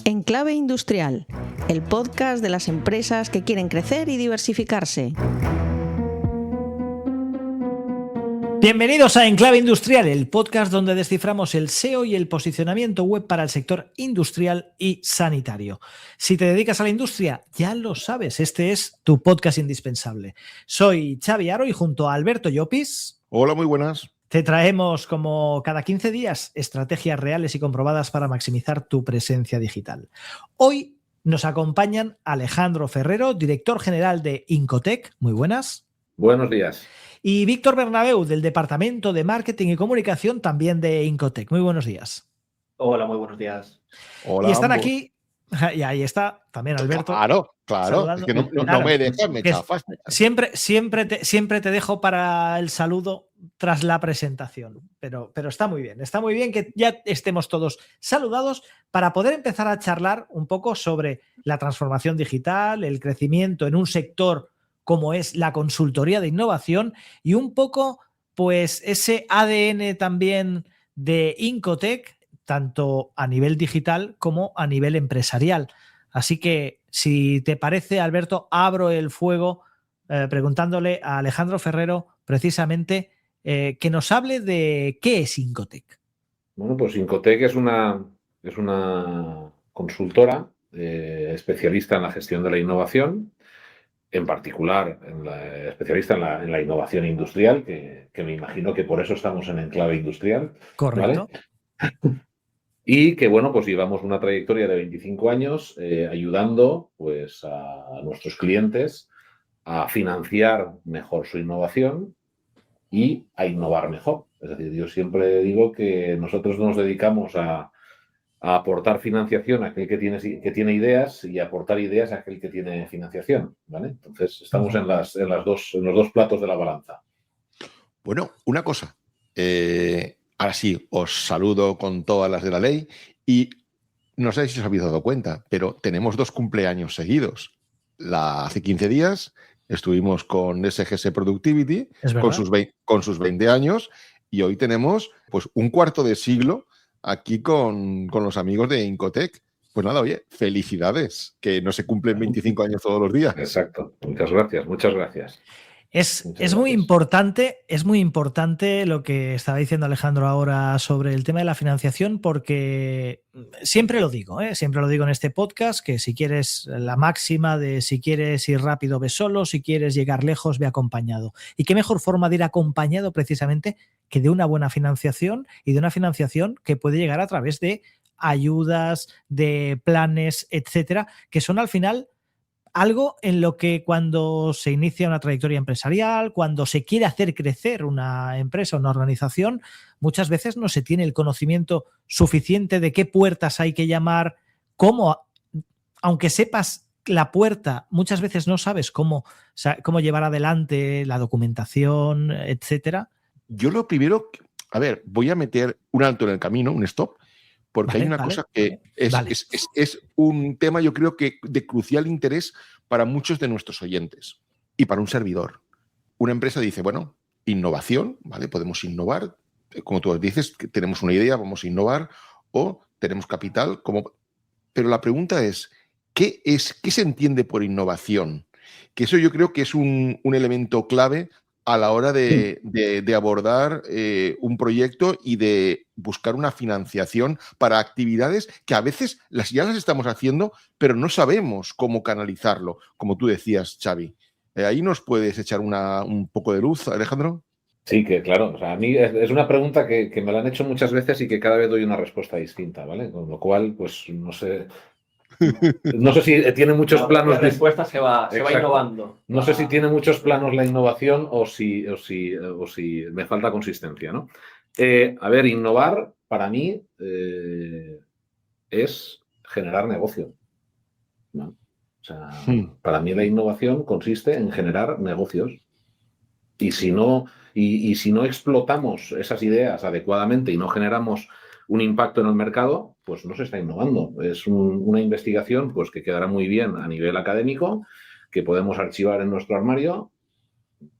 Enclave Industrial, el podcast de las empresas que quieren crecer y diversificarse. Bienvenidos a Enclave Industrial, el podcast donde desciframos el SEO y el posicionamiento web para el sector industrial y sanitario. Si te dedicas a la industria, ya lo sabes, este es tu podcast indispensable. Soy Xavi Aro y junto a Alberto Llopis. Hola, muy buenas. Te traemos, como cada 15 días, estrategias reales y comprobadas para maximizar tu presencia digital. Hoy nos acompañan Alejandro Ferrero, director general de Incotec. Muy buenas. Buenos días. Y Víctor Bernabeu, del Departamento de Marketing y Comunicación, también de Incotec. Muy buenos días. Hola, muy buenos días. Hola, y están ambos. aquí, y ahí está también Alberto. Claro. Es que no me dejas, me chafas. Siempre te dejo para el saludo tras la presentación, pero está muy bien que ya estemos todos saludados para poder empezar a charlar un poco sobre la transformación digital, el crecimiento en un sector como es la consultoría de innovación y un poco pues ese ADN también de Incotec, tanto a nivel digital como a nivel empresarial. Así que, si te parece, Alberto, abro el fuego preguntándole a Alejandro Ferrero precisamente que nos hable de qué es Incotec. Bueno, pues Incotec es una consultora especialista en la gestión de la innovación, en particular especialista en la innovación industrial, que me imagino que por eso estamos en Enclave Industrial. Correcto. ¿Vale? Y que, bueno, pues llevamos una trayectoria de 25 años ayudando pues, a nuestros clientes a financiar mejor su innovación y a innovar mejor. Es decir, yo siempre digo que nosotros nos dedicamos a aportar financiación a aquel que tiene ideas y a aportar ideas a aquel que tiene financiación, ¿vale? Entonces, estamos en los dos platos de la balanza. Bueno, una cosa. Ahora sí, os saludo con todas las de la ley y no sé si os habéis dado cuenta, pero tenemos 2 cumpleaños seguidos. Hace 15 días estuvimos con SGS Productivity con sus 20 años y hoy tenemos pues un cuarto de siglo aquí con los amigos de Incotec. Pues nada, oye, felicidades, que no se cumplen 25 años todos los días. Exacto. Muchas gracias. Es muy importante lo que estaba diciendo Alejandro ahora sobre el tema de la financiación, porque siempre lo digo en este podcast, que si quieres la máxima de si quieres ir rápido ve solo, si quieres llegar lejos ve acompañado. Y qué mejor forma de ir acompañado precisamente que de una buena financiación y de una financiación que puede llegar a través de ayudas, de planes, etcétera, que son al final algo en lo que cuando se inicia una trayectoria empresarial, cuando se quiere hacer crecer una empresa, una organización, muchas veces no se tiene el conocimiento suficiente de qué puertas hay que llamar, cómo, aunque sepas la puerta, muchas veces no sabes cómo llevar adelante la documentación, etcétera. Yo lo primero, voy a meter un alto en el camino, un stop, porque hay una cosa que es un tema, yo creo que de crucial interés para muchos de nuestros oyentes y para un servidor. Una empresa dice, bueno, innovación, ¿vale? Podemos innovar, como tú dices, tenemos una idea, vamos a innovar, o tenemos capital, pero la pregunta es, ¿qué se entiende por innovación? Que eso yo creo que es un elemento clave a la hora de abordar un proyecto y de buscar una financiación para actividades que a veces ya las estamos haciendo, pero no sabemos cómo canalizarlo, como tú decías, Xavi. ¿Ahí nos puedes echar un poco de luz, Alejandro? Sí, que claro. O sea, a mí es una pregunta que me la han hecho muchas veces y que cada vez doy una respuesta distinta, ¿vale? Con lo cual, pues no sé si tiene muchos planos. La respuesta se va innovando. No sé si tiene muchos planos la innovación o si me falta consistencia, ¿no? Innovar para mí es generar negocio, ¿no? O sea, para mí la innovación consiste en generar negocios. Y si no explotamos esas ideas adecuadamente y no generamos un impacto en el mercado, pues no se está innovando. Es una investigación pues, que quedará muy bien a nivel académico, que podemos archivar en nuestro armario,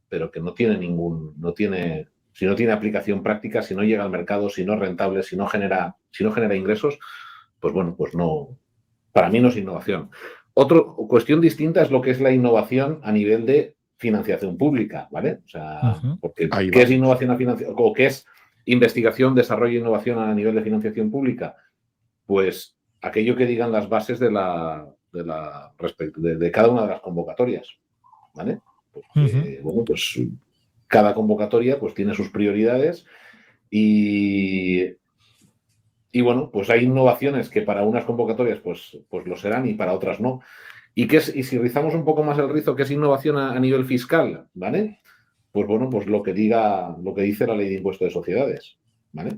pero que si no tiene aplicación práctica, si no llega al mercado, si no es rentable, si no genera ingresos, pues bueno, pues no Para mí no es innovación. Otra cuestión distinta es lo que es la innovación a nivel de financiación pública, ¿vale? O sea, porque ¿qué es innovación a financiación? O ¿qué es investigación, desarrollo e innovación a nivel de financiación pública? Pues aquello que digan las bases de cada una de las convocatorias, ¿vale? Porque, bueno, pues cada convocatoria pues tiene sus prioridades y bueno, pues hay innovaciones que para unas convocatorias pues lo serán y para otras no. Y si rizamos un poco más el rizo, ¿qué es innovación a nivel fiscal? ¿Vale? Pues bueno, pues lo que dice la ley de impuesto de sociedades, ¿vale?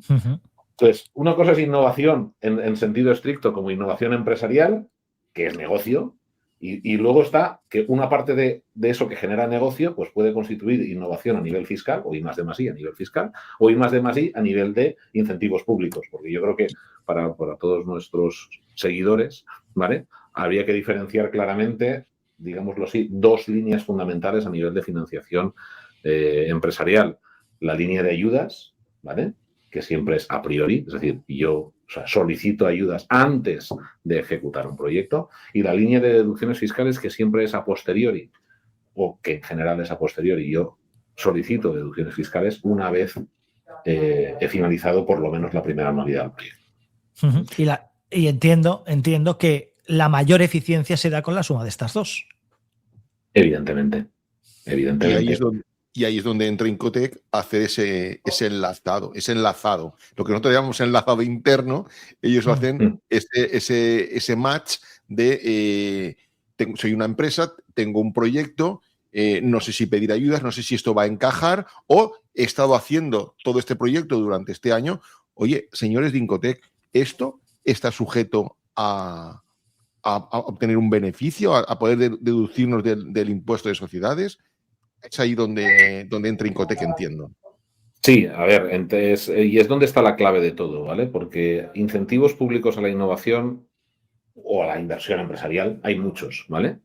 Entonces, una cosa es innovación en sentido estricto como innovación empresarial, que es negocio, y luego está que una parte de eso que genera negocio pues puede constituir innovación a nivel fiscal, o I+D+I a nivel fiscal, o I+D+I a nivel de incentivos públicos, porque yo creo que para todos nuestros seguidores, ¿vale?, habría que diferenciar claramente, digámoslo así, dos líneas fundamentales a nivel de financiación empresarial. La línea de ayudas, ¿vale?, que siempre es a priori, es decir, yo solicito ayudas antes de ejecutar un proyecto, y la línea de deducciones fiscales, que siempre es a posteriori, o que en general es a posteriori. Yo solicito deducciones fiscales una vez he finalizado por lo menos la primera anualidad del proyecto. Y entiendo que la mayor eficiencia se da con la suma de estas dos. Evidentemente. Y ahí es donde entra Incotec a hacer ese enlazado. Lo que nosotros llamamos enlazado interno, ellos hacen ese match de soy una empresa, tengo un proyecto, no sé si pedir ayudas, no sé si esto va a encajar, o he estado haciendo todo este proyecto durante este año. Oye, señores de Incotec, ¿esto está sujeto a obtener un beneficio, a poder deducirnos del impuesto de sociedades? Es ahí donde entra Incotec, entiendo. Sí, a ver, y es donde está la clave de todo, ¿vale? Porque incentivos públicos a la innovación o a la inversión empresarial hay muchos, ¿vale?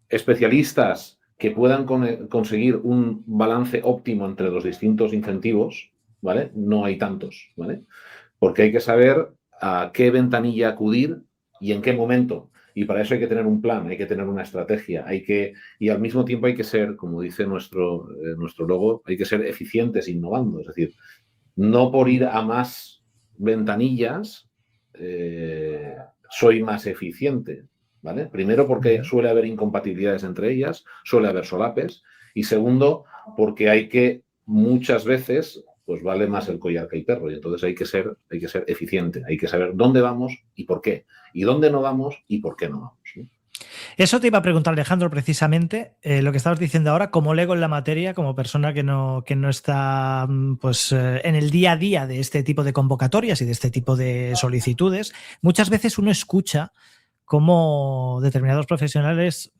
Especialistas que puedan conseguir un balance óptimo entre los distintos incentivos, ¿vale? No hay tantos, ¿vale? Porque hay que saber a qué ventanilla acudir y en qué momento. Y para eso hay que tener un plan, hay que tener una estrategia, y al mismo tiempo hay que ser, como dice nuestro logo, hay que ser eficientes innovando. Es decir, no por ir a más ventanillas soy más eficiente, ¿vale? Primero porque suele haber incompatibilidades entre ellas, suele haber solapes, y segundo porque hay que muchas veces pues vale más el collar que el perro, y entonces hay que ser eficiente, hay que saber dónde vamos y por qué, y dónde no vamos y por qué no vamos, ¿no? Eso te iba a preguntar, Alejandro, precisamente, lo que estabas diciendo ahora, como lego en la materia, como persona que no está pues, en el día a día de este tipo de convocatorias y de este tipo de solicitudes, muchas veces uno escucha cómo determinados profesionales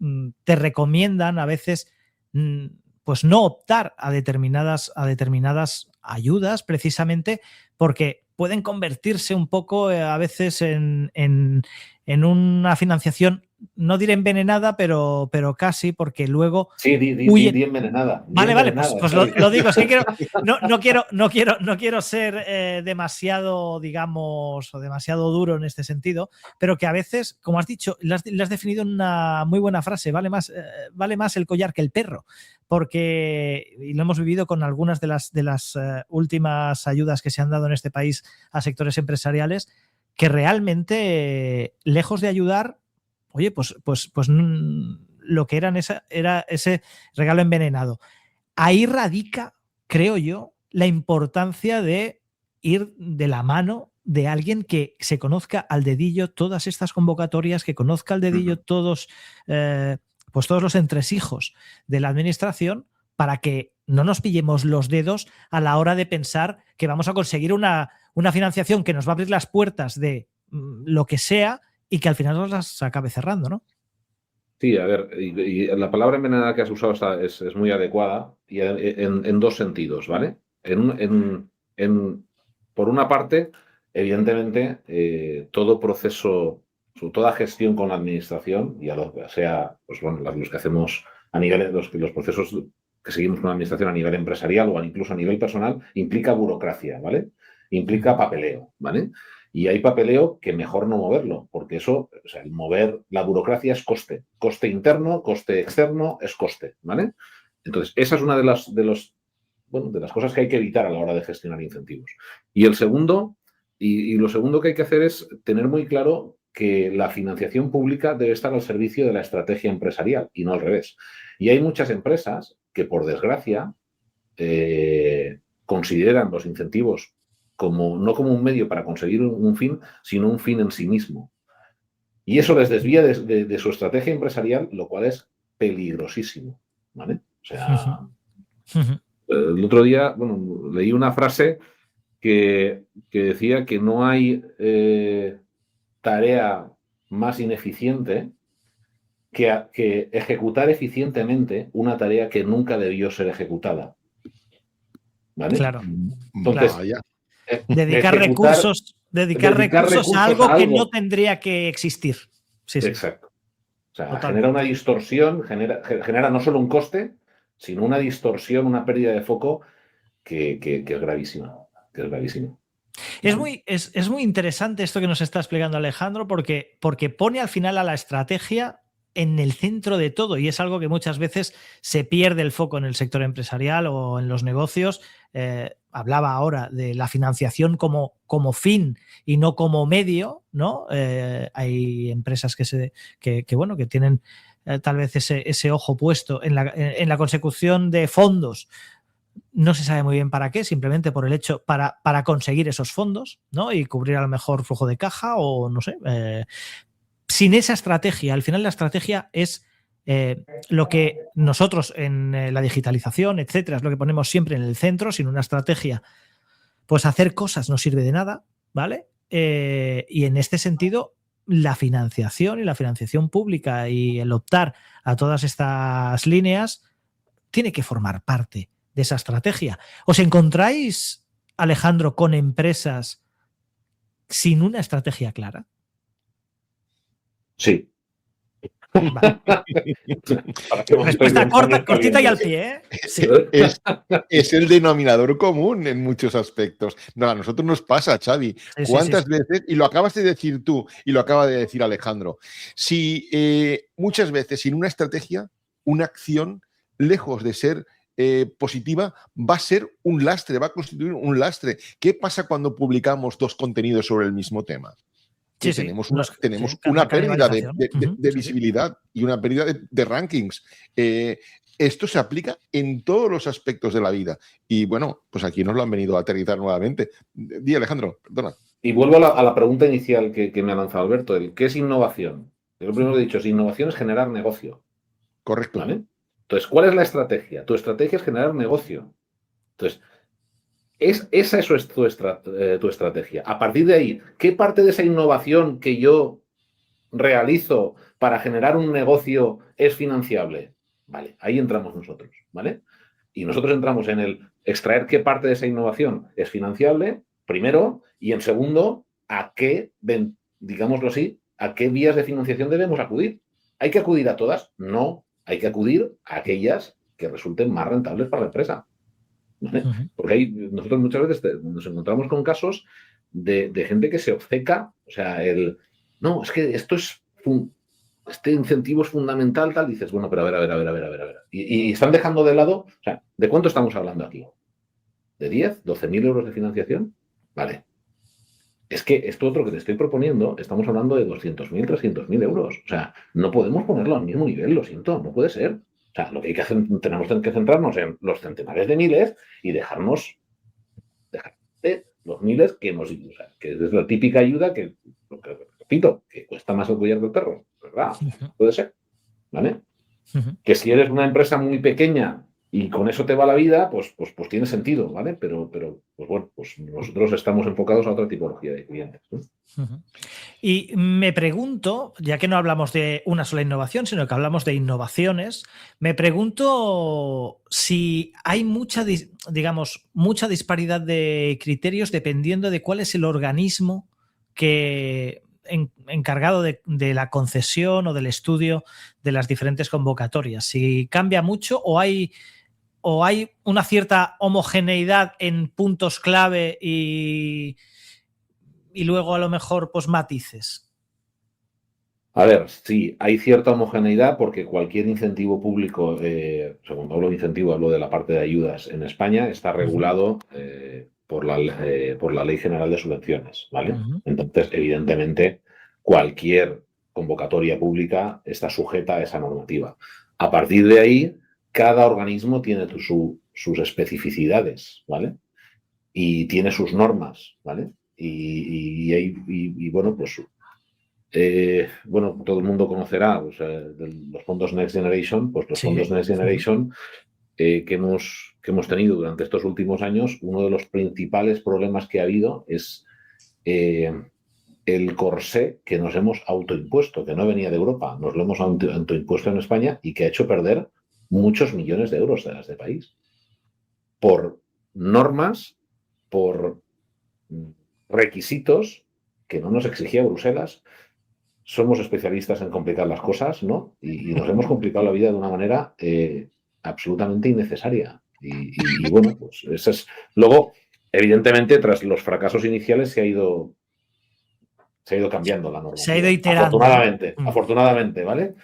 te recomiendan a veces pues no optar a determinadas ayudas, precisamente porque pueden convertirse un poco a veces en una financiación, no diré envenenada, pero casi, porque luego sí, di envenenada. Vale, pues lo digo, es que no quiero ser demasiado, digamos, o demasiado duro en este sentido, pero que a veces, como has dicho, le has definido en una muy buena frase, vale más el collar que el perro, porque, y lo hemos vivido con algunas de las últimas ayudas que se han dado en este país a sectores empresariales, que realmente, lejos de ayudar, oye, pues lo que era ese regalo envenenado. Ahí radica, creo yo, la importancia de ir de la mano de alguien que se conozca al dedillo todas estas convocatorias, que conozca al dedillo todos los entresijos de la administración, para que no nos pillemos los dedos a la hora de pensar que vamos a conseguir una financiación que nos va a abrir las puertas de lo que sea y que al final nos las acabe cerrando, ¿no? Sí, a ver, y la palabra envenenada que has usado es muy adecuada, y en dos sentidos, ¿vale? Por una parte, evidentemente, todo proceso, toda gestión con la administración, ya sea pues bueno, los que hacemos a nivel, los procesos que seguimos con la administración a nivel empresarial o incluso a nivel personal, implica burocracia, ¿vale? Implica papeleo, ¿vale? Y hay papeleo que mejor no moverlo, porque eso, o sea, el mover la burocracia es coste. Coste interno, coste externo, es coste, ¿vale? Entonces, esa es una de las cosas que hay que evitar a la hora de gestionar incentivos. Y el segundo, y lo segundo que hay que hacer es tener muy claro que la financiación pública debe estar al servicio de la estrategia empresarial y no al revés. Y hay muchas empresas que, por desgracia, consideran los incentivos no como un medio para conseguir un fin, sino un fin en sí mismo. Y eso les desvía de su estrategia empresarial, lo cual es peligrosísimo, ¿vale? O sea, el otro día, leí una frase que decía que no hay tarea más ineficiente que ejecutar eficientemente una tarea que nunca debió ser ejecutada. ¿Vale? Claro. Entonces, claro. Dedicar recursos a algo que no tendría que existir. Sí. Exacto. O sea, genera una distorsión, genera no solo un coste, sino una distorsión, una pérdida de foco que es gravísima. Es muy interesante esto que nos está explicando Alejandro, porque pone al final a la estrategia en el centro de todo, y es algo que muchas veces se pierde el foco en el sector empresarial o en los negocios. Hablaba ahora de la financiación como fin y no como medio, ¿no? Hay empresas que tienen tal vez ese ojo puesto en la consecución de fondos. No se sabe muy bien para qué, simplemente por el hecho para conseguir esos fondos, ¿no? Y cubrir a lo mejor flujo de caja o no sé. Sin esa estrategia, al final la estrategia es lo que nosotros en la digitalización, etcétera, es lo que ponemos siempre en el centro. Sin una estrategia, pues hacer cosas no sirve de nada, ¿vale? Y en este sentido, la financiación y la financiación pública y el optar a todas estas líneas tiene que formar parte de esa estrategia. ¿Os encontráis, Alejandro, con empresas sin una estrategia clara? Sí. Vale. Respuesta cortita y al pie, ¿eh? Sí. Es el denominador común en muchos aspectos. No, a nosotros nos pasa, Xavi. ¿Cuántas veces? Y lo acabas de decir tú y lo acaba de decir Alejandro. Si muchas veces sin una estrategia, una acción, lejos de ser positiva, va a ser un lastre, va a constituir un lastre. ¿Qué pasa cuando publicamos dos contenidos sobre el mismo tema? Que tenemos una pérdida de visibilidad y una pérdida de rankings. Esto se aplica en todos los aspectos de la vida. Y bueno, pues aquí nos lo han venido a aterrizar nuevamente. Di, Alejandro, perdona. Y vuelvo a la pregunta inicial que me ha lanzado Alberto. ¿Qué es innovación? Yo lo primero que he dicho es innovación es generar negocio. Correcto. ¿Vale? Entonces, ¿cuál es la estrategia? Tu estrategia es generar negocio. Entonces, esa es tu estrategia. A partir de ahí, ¿qué parte de esa innovación que yo realizo para generar un negocio es financiable? Vale, ahí entramos nosotros, ¿vale? Y nosotros entramos en el extraer qué parte de esa innovación es financiable, primero, y en segundo, digámoslo así, a qué vías de financiación debemos acudir. ¿Hay que acudir a todas? No, hay que acudir a aquellas que resulten más rentables para la empresa. ¿Vale? Porque nosotros muchas veces nos encontramos con casos de gente que se obceca, o sea, no, es que este incentivo es fundamental, tal, dices, bueno, pero a ver. Y están dejando de lado, o sea, ¿de cuánto estamos hablando aquí? ¿De 10, 12.000 euros de financiación? Vale. Es que esto otro que te estoy proponiendo, estamos hablando de 200.000, 300.000 euros. O sea, no podemos ponerlo al mismo nivel, lo siento, no puede ser. O sea, lo que hay que hacer, tenemos que centrarnos en los centenares de miles y dejar de los miles que es la típica ayuda que repito, que cuesta más el collar del perro, ¿verdad? Puede ser, ¿vale? Que si eres una empresa muy pequeña y con eso te va la vida, pues tiene sentido, ¿vale? Pero pues bueno, pues nosotros estamos enfocados a otra tipología de clientes, ¿no? Y me pregunto, ya que no hablamos de una sola innovación, sino que hablamos de innovaciones, me pregunto si hay mucha disparidad de criterios dependiendo de cuál es el organismo encargado de la concesión o del estudio de las diferentes convocatorias. Si cambia mucho o hay una cierta homogeneidad en puntos clave y y luego a lo mejor pues matices? A ver, sí, hay cierta homogeneidad porque cualquier incentivo público, cuando hablo de incentivo, hablo de la parte de ayudas en España, está regulado por la Ley General de Subvenciones, ¿vale? Entonces, evidentemente, cualquier convocatoria pública está sujeta a esa normativa. A partir de ahí, cada organismo tiene sus especificidades, ¿vale? Y tiene sus normas, ¿vale? Y bueno, pues... todo el mundo conocerá pues, los fondos Next Generation, pues los fondos Next Generation que hemos tenido durante estos últimos años, uno de los principales problemas que ha habido es el corsé que nos hemos autoimpuesto, que no venía de Europa, nos lo hemos autoimpuesto en España y que ha hecho perder muchos millones de euros de este país. Por normas, por requisitos que no nos exigía Bruselas. Somos especialistas en complicar las cosas, ¿no? Y nos hemos complicado la vida de una manera absolutamente innecesaria. Y bueno, pues eso es. Luego, evidentemente, tras los fracasos iniciales se ha ido cambiando la norma. Se ha ido iterando. Afortunadamente, ¿vale?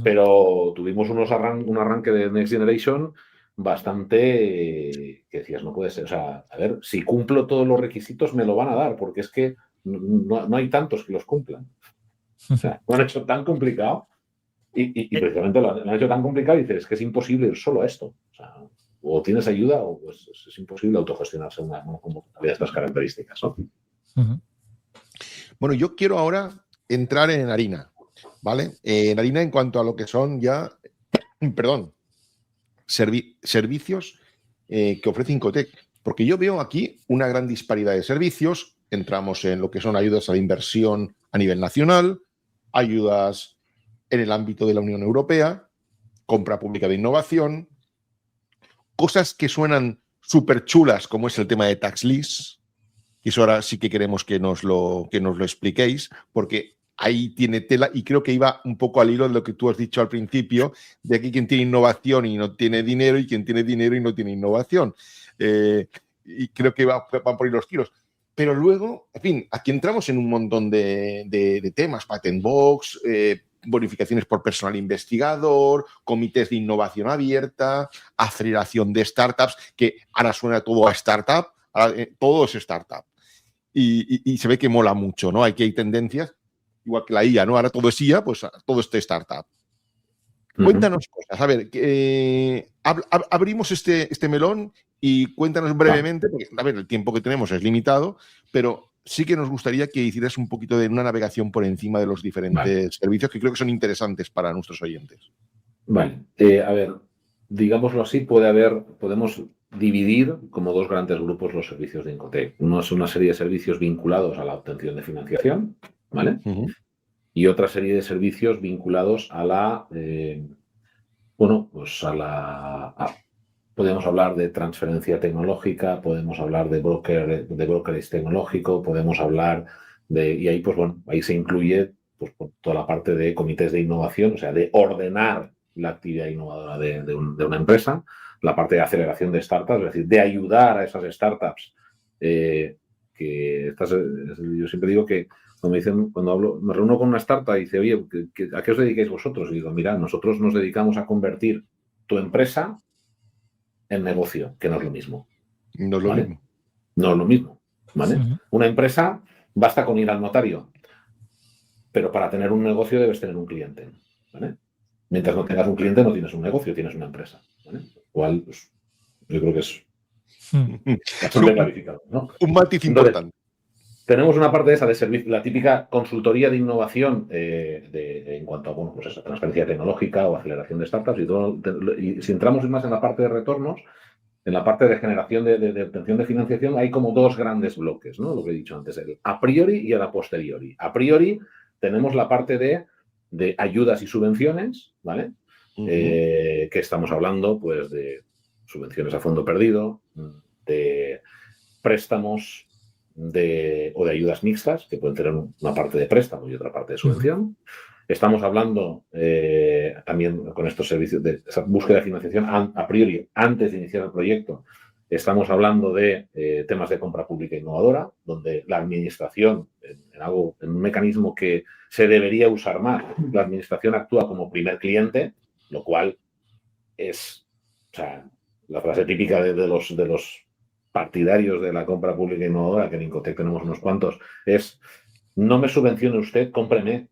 Pero tuvimos un arranque de Next Generation bastante que decías, no puede ser. O sea, a ver, si cumplo todos los requisitos me lo van a dar, porque es que no hay tantos que los cumplan. O sea, lo han hecho tan complicado y precisamente lo han hecho tan complicado y dices, es que es imposible ir solo a esto. O sea, o tienes ayuda o pues es imposible autogestionarse una convocatoria de estas características, ¿no? Bueno, yo quiero ahora entrar en harina, ¿vale? En harina en cuanto a lo que son ya, servicios que ofrece Incotec. Porque yo veo aquí una gran disparidad de servicios. Entramos en lo que son ayudas a la inversión a nivel nacional, ayudas en el ámbito de la Unión Europea, compra pública de innovación, cosas que suenan súper chulas, como es el tema de tax lease, y eso ahora sí que queremos que nos lo expliquéis, porque ahí tiene tela y creo que iba un poco al hilo de lo que tú has dicho al principio, de aquí quien tiene innovación y no tiene dinero y quien tiene dinero y no tiene innovación. Y creo que van por ahí los tiros. Pero luego, en fin, aquí entramos en un montón de temas, patent box, bonificaciones por personal investigador, comités de innovación abierta, aceleración de startups, que ahora suena todo a startup, ahora, todo es startup. Y se ve que mola mucho, ¿no? Aquí hay tendencias, igual que la IA, ¿no? Ahora todo es IA, pues todo es startup. Cuéntanos cosas. A ver, abrimos este melón y cuéntanos brevemente, porque a ver, el tiempo que tenemos es limitado, pero sí que nos gustaría que hicieras un poquito de una navegación por encima de los diferentes servicios que creo que son interesantes para nuestros oyentes. Vale. A ver, digámoslo así, podemos dividir como dos grandes grupos los servicios de Incotec. Uno es una serie de servicios vinculados a la obtención de financiación, ¿vale? Y otra serie de servicios vinculados a la, podemos hablar de transferencia tecnológica, podemos hablar de brokerage tecnológico, podemos hablar y ahí, pues bueno, ahí se incluye pues, toda la parte de comités de innovación, o sea, de ordenar la actividad innovadora de una empresa, la parte de aceleración de startups, es decir, de ayudar a esas startups yo siempre digo que cuando me reúno con una startup y dice, oye, ¿a qué os dedicáis vosotros? Y digo, mira, nosotros nos dedicamos a convertir tu empresa en negocio, que no es lo mismo. No es lo mismo. No es lo mismo, ¿vale? Una empresa basta con ir al notario, pero para tener un negocio debes tener un cliente, ¿vale? Mientras no tengas un cliente no tienes un negocio, tienes una empresa, ¿vale? Igual, pues, yo creo que es bastante clarificado, ¿no? Un matiz importante. Tenemos una parte de esa de servicio, la típica consultoría de innovación en cuanto a pues esa transferencia tecnológica o aceleración de startups y todo. Y si entramos más en la parte de retornos, en la parte de generación de obtención de financiación, hay como dos grandes bloques, ¿no? Lo que he dicho antes, el a priori y el a posteriori. A priori tenemos la parte de ayudas y subvenciones, ¿vale? Que estamos hablando, pues, de subvenciones a fondo perdido, de préstamos o de ayudas mixtas, que pueden tener una parte de préstamo y otra parte de subvención. Estamos hablando también con estos servicios de esa búsqueda de financiación a priori, antes de iniciar el proyecto. Estamos hablando de temas de compra pública innovadora, donde la administración en un mecanismo que se debería usar más. La administración actúa como primer cliente, lo cual es, o sea, la frase típica de los partidarios de la compra pública innovadora, que en Incotec tenemos unos cuantos, es: no me subvencione usted, cómpreme.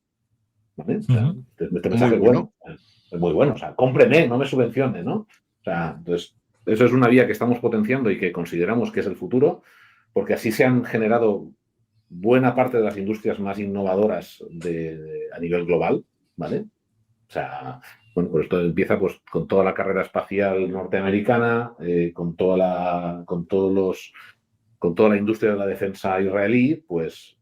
¿Vale? O sea, este mensaje es bueno. Es muy bueno. O sea, cómpreme, no me subvencione, ¿no? O sea, entonces, eso es una vía que estamos potenciando y que consideramos que es el futuro, porque así se han generado buena parte de las industrias más innovadoras a nivel global, ¿vale? O sea, bueno, pues esto empieza pues con toda la carrera espacial norteamericana, con toda la industria de la defensa israelí, pues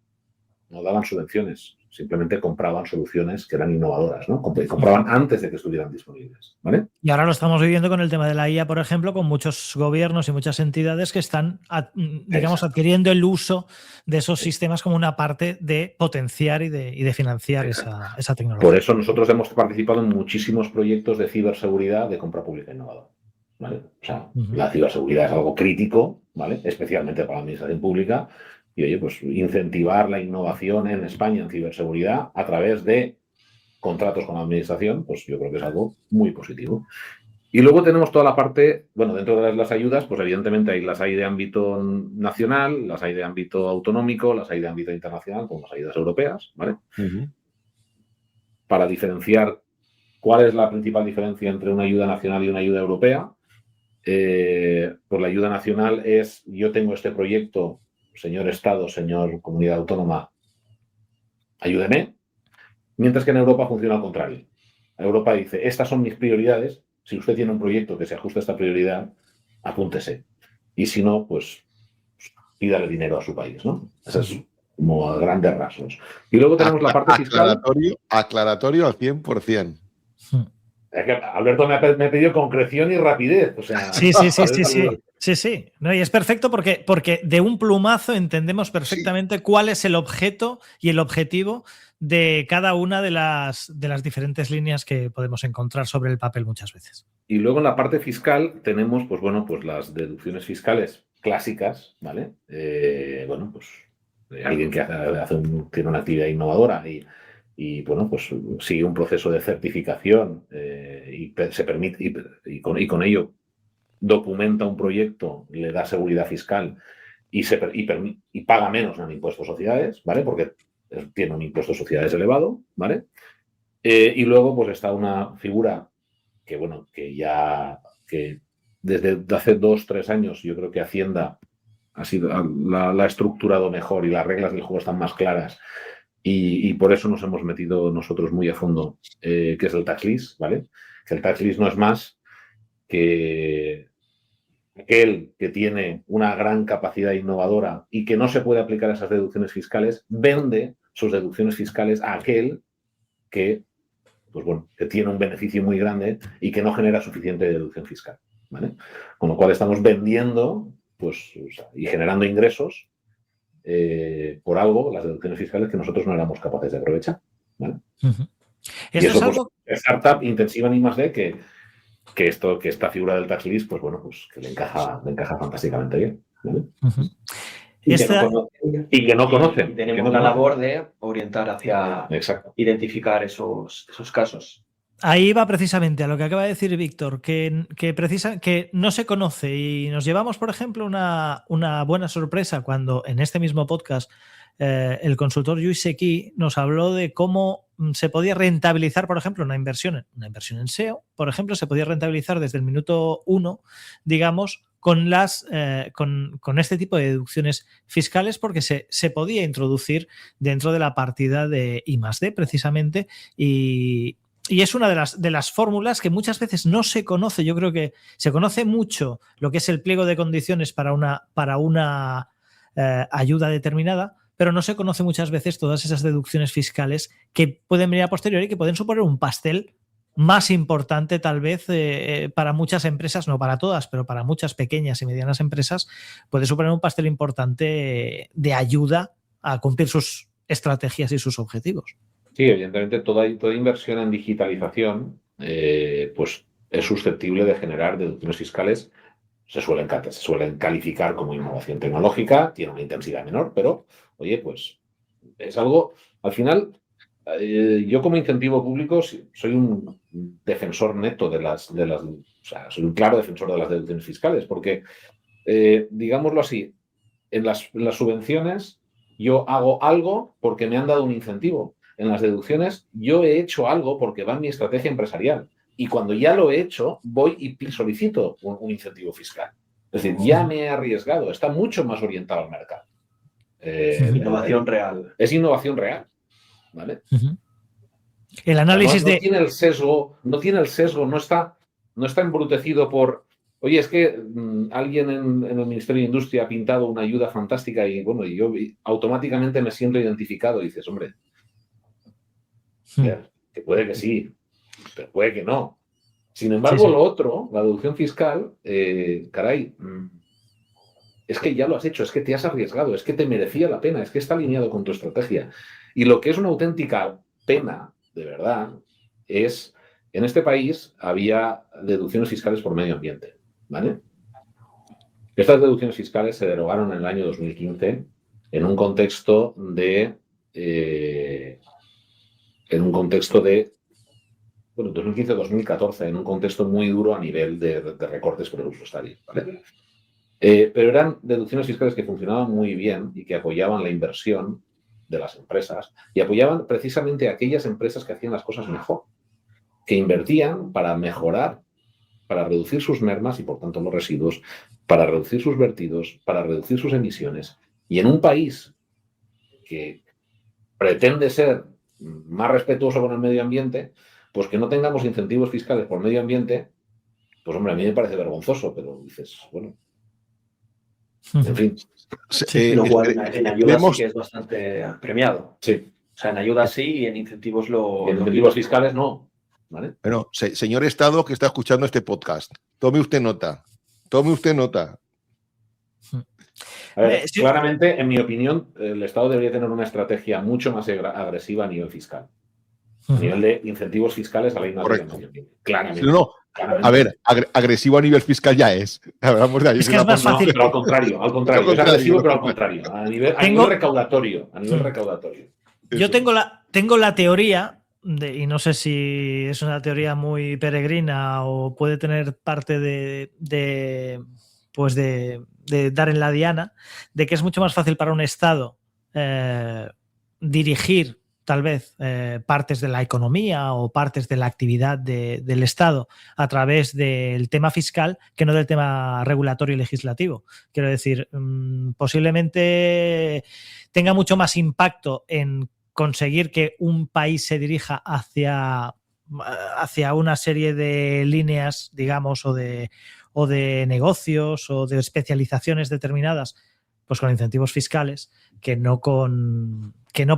no daban subvenciones, simplemente compraban soluciones que eran innovadoras, ¿no? Compraban antes de que estuvieran disponibles, ¿vale? Y ahora lo estamos viviendo con el tema de la IA, por ejemplo, con muchos gobiernos y muchas entidades que están, digamos, adquiriendo el uso de esos sistemas como una parte de potenciar y de financiar esa tecnología. Por eso nosotros hemos participado en muchísimos proyectos de ciberseguridad de compra pública innovadora, ¿vale? O sea, la ciberseguridad es algo crítico, ¿vale? Especialmente para la administración pública. Y, oye, pues incentivar la innovación en España en ciberseguridad a través de contratos con la administración, pues yo creo que es algo muy positivo. Y luego tenemos toda la parte, bueno, dentro de las ayudas, pues evidentemente las hay de ámbito nacional, las hay de ámbito autonómico, las hay de ámbito internacional, como las ayudas europeas, ¿vale? Para diferenciar cuál es la principal diferencia entre una ayuda nacional y una ayuda europea, pues la ayuda nacional es: yo tengo este proyecto, señor Estado, señor Comunidad Autónoma, ayúdeme. Mientras que en Europa funciona al contrario. Europa dice: estas son mis prioridades. Si usted tiene un proyecto que se ajuste a esta prioridad, apúntese. Y si no, pues pídale dinero a su país, ¿no? Eso es como a grandes rasgos. Y luego tenemos la parte fiscal. Aclaratorio al 100%. Es que Alberto me ha pedido concreción y rapidez. O sea, Sí. No, y es perfecto porque de un plumazo entendemos perfectamente cuál es el objeto y el objetivo de cada una de las diferentes líneas que podemos encontrar sobre el papel muchas veces. Y luego en la parte fiscal tenemos, pues bueno, pues las deducciones fiscales clásicas, ¿vale? Bueno, pues alguien que tiene una actividad innovadora y bueno, pues sigue un proceso de certificación y se permite y con ello documenta un proyecto, le da seguridad fiscal y paga menos en impuestos a sociedades, ¿vale? Porque tiene un impuesto a sociedades elevado, ¿vale? Y luego pues está una figura que, bueno, que desde hace 2-3 años yo creo que Hacienda la ha estructurado mejor y las reglas del juego están más claras. Y por eso nos hemos metido nosotros muy a fondo, que es el tax list, ¿vale? Que el tax list no es más que aquel que tiene una gran capacidad innovadora y que no se puede aplicar a esas deducciones fiscales, vende sus deducciones fiscales a aquel que, pues bueno, que tiene un beneficio muy grande y que no genera suficiente deducción fiscal, ¿vale? Con lo cual estamos vendiendo, pues, y generando ingresos por algo, las deducciones fiscales que nosotros no éramos capaces de aprovechar, ¿vale? Y eso es algo... pues, startup intensiva en I+D que esta figura del tax list, pues bueno, pues que le encaja fantásticamente bien, ¿vale? Y que no conocen. Y tenemos la labor de orientar hacia identificar esos casos. Ahí va precisamente a lo que acaba de decir Víctor, que no se conoce, y nos llevamos, por ejemplo, una buena sorpresa cuando en este mismo podcast el consultor Lluís Sequí nos habló de cómo se podía rentabilizar, por ejemplo, una inversión en SEO, por ejemplo, se podía rentabilizar desde el minuto 1, digamos, con este tipo de deducciones fiscales, porque se podía introducir dentro de la partida de I+D precisamente, y es una de las fórmulas que muchas veces no se conoce. Yo creo que se conoce mucho lo que es el pliego de condiciones para una ayuda determinada, pero no se conoce muchas veces todas esas deducciones fiscales que pueden venir a posteriori y que pueden suponer un pastel más importante tal vez para muchas empresas, no para todas, pero para muchas pequeñas y medianas empresas puede suponer un pastel importante de ayuda a cumplir sus estrategias y sus objetivos. Sí, evidentemente toda inversión en digitalización pues es susceptible de generar deducciones fiscales. Se suelen calificar como innovación tecnológica, tiene una intensidad menor, pero, oye, pues Es algo, al final, yo como incentivo público soy un defensor neto de las, o sea, soy un claro defensor de las deducciones fiscales, porque, digámoslo así, en las subvenciones yo hago algo porque me han dado un incentivo. En las deducciones yo he hecho algo porque va en mi estrategia empresarial. Y cuando ya lo he hecho, voy y solicito un incentivo fiscal. Es decir, ya me he arriesgado, está mucho más orientado al mercado. Innovación real. Es innovación real, ¿vale? El análisis no tiene el sesgo, no está embrutecido por, oye, es que alguien en el Ministerio de Industria ha pintado una ayuda fantástica y bueno, y yo automáticamente me siento identificado y dices, hombre, que puede que sí, pero puede que no. Sin embargo, lo otro, la deducción fiscal, caray, es que ya lo has hecho, es que te has arriesgado, es que te merecía la pena, es que está alineado con tu estrategia. Y lo que es una auténtica pena, de verdad, es, en este país había deducciones fiscales por medio ambiente, ¿vale? Estas deducciones fiscales se derogaron en el año 2015 en un contexto de... 2015-2014, en un contexto muy duro a nivel de recortes presupuestarios, ¿vale? Pero eran deducciones fiscales que funcionaban muy bien y que apoyaban la inversión de las empresas y apoyaban precisamente a aquellas empresas que hacían las cosas mejor, que invertían para mejorar, para reducir sus mermas y por tanto los residuos, para reducir sus vertidos, para reducir sus emisiones. Y en un país que pretende ser más respetuoso con el medio ambiente, pues que no tengamos incentivos fiscales por medio ambiente, pues hombre, a mí me parece vergonzoso, pero dices, bueno, en fin. Lo cual en ayudas sí que es bastante premiado. Sí. O sea, en ayudas sí y en incentivos en incentivos fiscales no. ¿Vale? Bueno, señor Estado que está escuchando este podcast, tome usted nota. Tome usted nota. A ver, claramente, en mi opinión, el Estado debería tener una estrategia mucho más agresiva a nivel fiscal. A nivel de incentivos fiscales a la industria. Claramente. No, a ver, agresivo a nivel fiscal ya es. Hablamos de ahí. Es que es más fácil. No, pero al contrario. Es agresivo, pero al contrario. A nivel recaudatorio. Yo tengo la teoría, y no sé si es una teoría muy peregrina o puede tener parte de dar en la diana, de que es mucho más fácil para un Estado dirigir tal vez partes de la economía o partes de la actividad del Estado a través del tema fiscal que no del tema regulatorio y legislativo. Quiero decir, posiblemente tenga mucho más impacto en conseguir que un país se dirija hacia una serie de líneas, digamos, o de negocios o de especializaciones determinadas, pues con incentivos fiscales, que no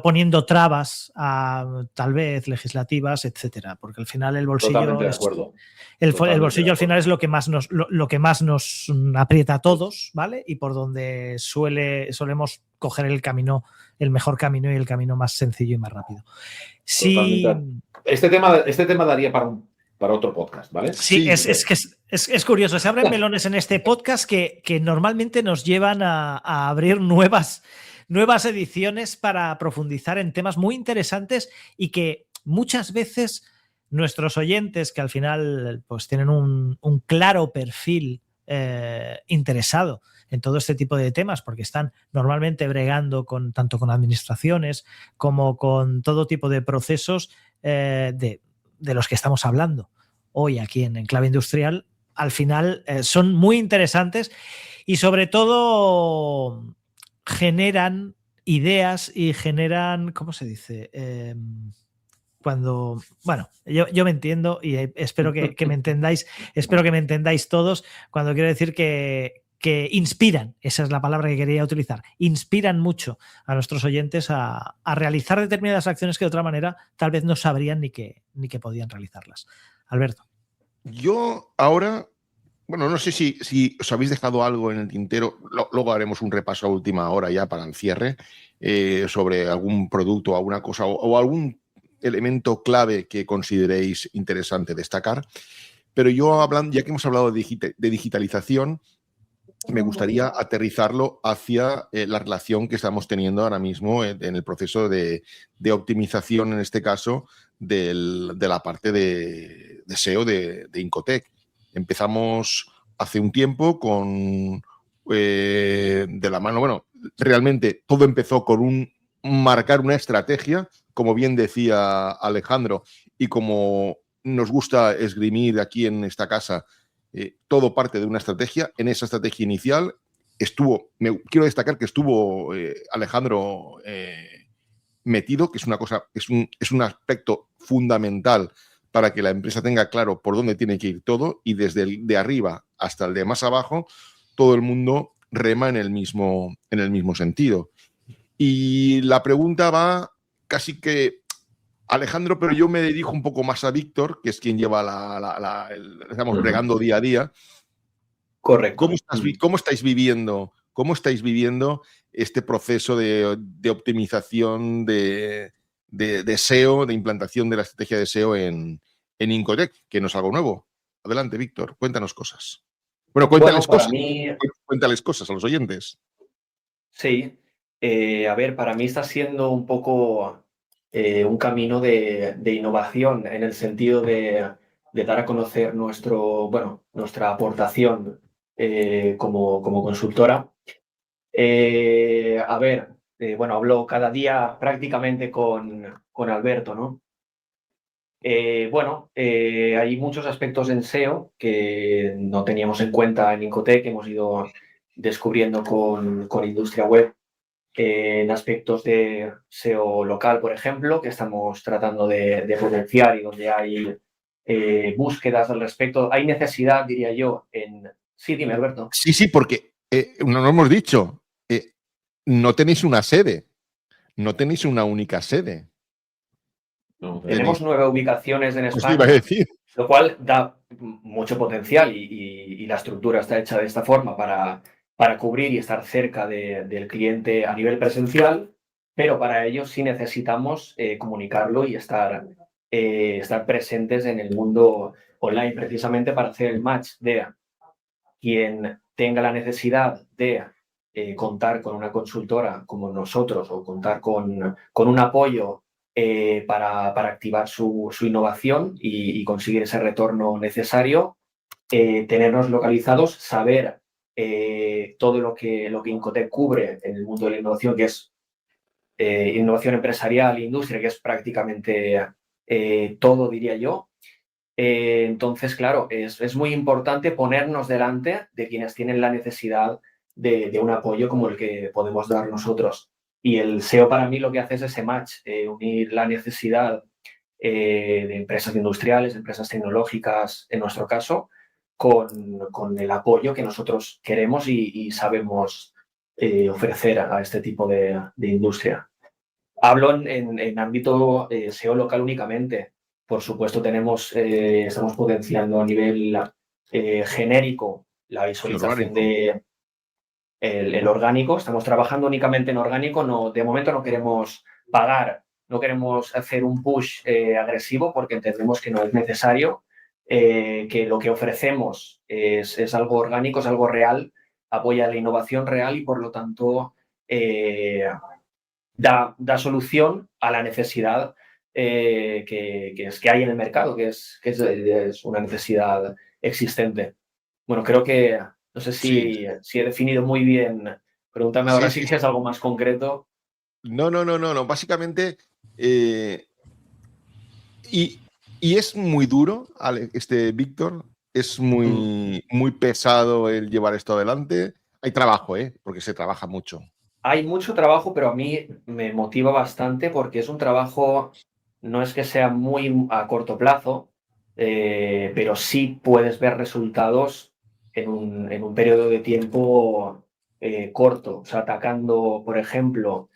poniendo trabas tal vez legislativas, etcétera, porque al final el bolsillo Totalmente de acuerdo. El bolsillo al final es lo que más nos aprieta a todos, ¿vale? Y por donde solemos coger el mejor camino y el camino más sencillo y más rápido. Sí. Este tema daría para otro podcast, ¿vale? Sí, es curioso. Se abren melones en este podcast que normalmente nos llevan a abrir nuevas ediciones para profundizar en temas muy interesantes y que muchas veces nuestros oyentes, que al final pues tienen un claro perfil interesado en todo este tipo de temas, porque están normalmente bregando tanto con administraciones como con todo tipo de procesos de los que estamos hablando hoy aquí en Clave Industrial, al final son muy interesantes y sobre todo generan ideas y generan, ¿cómo se dice? Yo me entiendo y espero que me entendáis, espero que me entendáis todos cuando quiero decir que inspiran, esa es la palabra que quería utilizar, inspiran mucho a nuestros oyentes a realizar determinadas acciones que de otra manera tal vez no sabrían ni que podían realizarlas. Alberto. Yo ahora, bueno, no sé si os habéis dejado algo en el tintero, luego haremos un repaso a última hora ya para el cierre sobre algún producto o alguna cosa o algún elemento clave que consideréis interesante destacar. Pero yo hablando, ya que hemos hablado de digitalización, me gustaría aterrizarlo hacia la relación que estamos teniendo ahora mismo en el proceso de optimización, en este caso, de la parte de SEO de Incotec. Empezamos hace un tiempo con de la mano, bueno, realmente todo empezó con marcar una estrategia, como bien decía Alejandro, y como nos gusta esgrimir aquí en esta casa, todo parte de una estrategia. En esa estrategia inicial quiero destacar que estuvo Alejandro metido, que es una cosa, es un aspecto fundamental para que la empresa tenga claro por dónde tiene que ir todo, y desde el de arriba hasta el de más abajo, todo el mundo rema en el mismo sentido. Y la pregunta va casi que Alejandro, pero yo me dirijo un poco más a Víctor, que es quien lleva estamos bregando día a día. Correcto. ¿Cómo estáis viviendo este proceso de optimización de SEO, de implantación de la estrategia de SEO en Incotec, que no es algo nuevo? Adelante, Víctor, cuéntanos cosas. Bueno, cuéntales cosas a los oyentes. Sí. A ver, para mí está siendo un poco un camino de innovación, en el sentido de dar a conocer nuestra aportación como consultora. Hablo cada día prácticamente con Alberto, ¿no? Hay muchos aspectos en SEO que no teníamos en cuenta en Incotec, que hemos ido descubriendo con Industria Web, en aspectos de SEO local, por ejemplo, que estamos tratando de potenciar y donde hay búsquedas al respecto. Hay necesidad, diría yo, en... Sí, dime, Alberto. Sí, porque no lo hemos dicho. No tenéis una sede. No tenéis una única sede. Tenemos 9 ubicaciones en España, iba a decir. Lo cual da mucho potencial y la estructura está hecha de esta forma para cubrir y estar cerca del cliente a nivel presencial, pero para ello sí necesitamos comunicarlo y estar presentes en el mundo online, precisamente para hacer el match de quien tenga la necesidad de contar con una consultora como nosotros, o contar con un apoyo para activar su innovación y conseguir ese retorno necesario, tenernos localizados, saber todo lo que Incotec cubre en el mundo de la innovación, que es innovación empresarial e industria, que es prácticamente todo, diría yo. Entonces, claro, es muy importante ponernos delante de quienes tienen la necesidad de un apoyo como el que podemos dar nosotros. Y el SEO para mí lo que hace es ese match, unir la necesidad de empresas industriales, empresas tecnológicas, en nuestro caso, con el apoyo que nosotros queremos y sabemos ofrecer a este tipo de industria. Hablo en ámbito SEO local únicamente. Por supuesto, estamos potenciando a nivel genérico la visualización el orgánico. Estamos trabajando únicamente en orgánico. De momento no queremos pagar, no queremos hacer un push agresivo, porque entendemos que no es necesario, que lo que ofrecemos es algo orgánico, es algo real, apoya la innovación real y, por lo tanto, da solución a la necesidad que hay en el mercado, que es una necesidad existente. Bueno, creo que, no sé si he definido muy bien. Pregúntame ahora si es algo más concreto. No. Básicamente, y es muy duro, Víctor, es muy pesado el llevar esto adelante. Hay trabajo, porque se trabaja mucho. Hay mucho trabajo, pero a mí me motiva bastante, porque es un trabajo, no es que sea muy a corto plazo, pero sí puedes ver resultados en un periodo de tiempo corto. O sea, atacando, por ejemplo,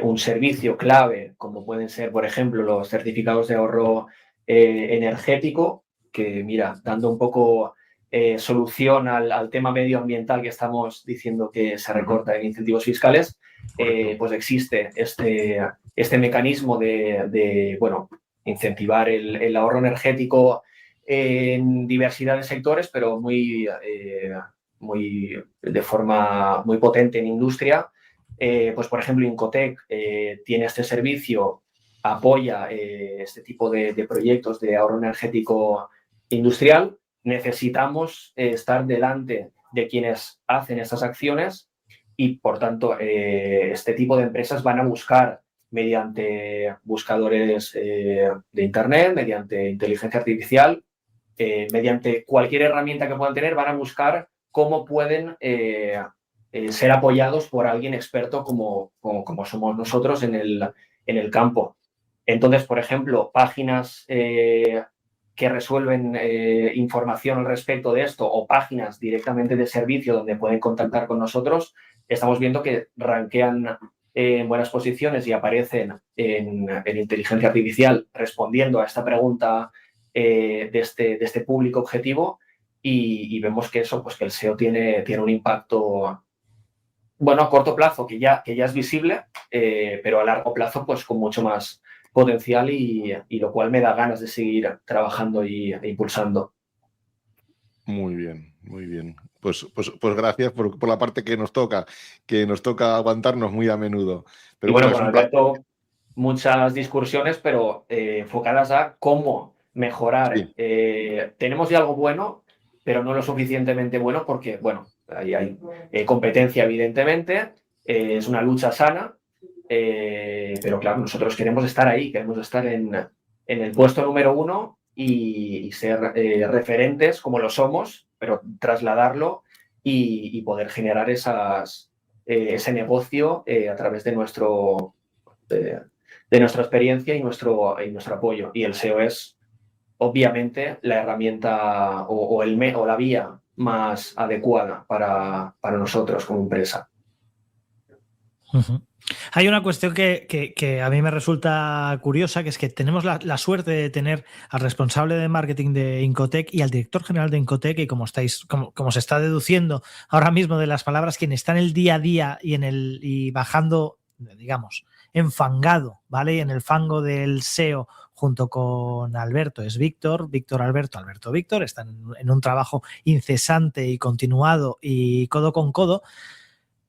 un servicio clave, como pueden ser, por ejemplo, los certificados de ahorro energético, que, mira, dando un poco solución al tema medioambiental que estamos diciendo que se recorta en incentivos fiscales, pues existe este mecanismo de incentivar el ahorro energético en diversidad de sectores, pero muy de forma muy potente en industria. Pues, por ejemplo, Incotec tiene este servicio, apoya este tipo de proyectos de ahorro energético industrial. Necesitamos estar delante de quienes hacen estas acciones y, por tanto, este tipo de empresas van a buscar mediante buscadores de Internet, mediante inteligencia artificial, mediante cualquier herramienta que puedan tener, van a buscar cómo pueden ser apoyados por alguien experto como somos nosotros en el campo. Entonces, por ejemplo, páginas que resuelven información al respecto de esto o páginas directamente de servicio donde pueden contactar con nosotros, estamos viendo que rankean en buenas posiciones y aparecen en inteligencia artificial respondiendo a esta pregunta de este público objetivo y vemos que eso, pues que el SEO tiene un impacto, bueno, a corto plazo que ya es visible, pero a largo plazo pues con mucho más potencial y lo cual me da ganas de seguir trabajando e impulsando. Muy bien, muy bien. Pues gracias por la parte que nos toca aguantarnos muy a menudo. Pero y bueno, es con Alberto, muchas discusiones, pero enfocadas a cómo mejorar. Sí. Tenemos ya algo bueno, pero no lo suficientemente bueno porque, bueno, ahí hay competencia, evidentemente, es una lucha sana, pero claro, nosotros queremos estar ahí, queremos estar en el puesto número 1 y ser referentes como lo somos, pero trasladarlo y poder generar ese negocio a través de nuestra experiencia y nuestro apoyo. Y el SEO es, obviamente, la herramienta o la vía más adecuada para nosotros como empresa. Uh-huh. Hay una cuestión que a mí me resulta curiosa, que es que tenemos la suerte de tener al responsable de marketing de Incotec y al director general de Incotec, y como se está deduciendo ahora mismo de las palabras, quien está en el día a día y bajando, digamos, enfangado, ¿vale? En el fango del SEO junto con Alberto es Víctor, Víctor, están en un trabajo incesante y continuado y codo con codo.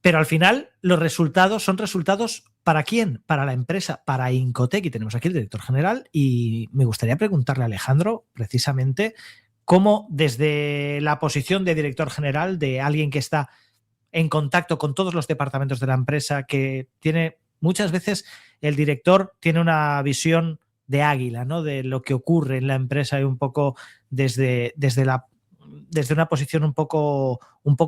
Pero al final los resultados son resultados ¿para quién? Para la empresa, para Incotec. Y tenemos aquí el director general y me gustaría preguntarle a Alejandro precisamente cómo desde la posición de director general, de alguien que está en contacto con todos los departamentos de la empresa, que tiene muchas veces el director tiene una visión de águila, ¿no? De lo que ocurre en la empresa y un poco desde una posición un poco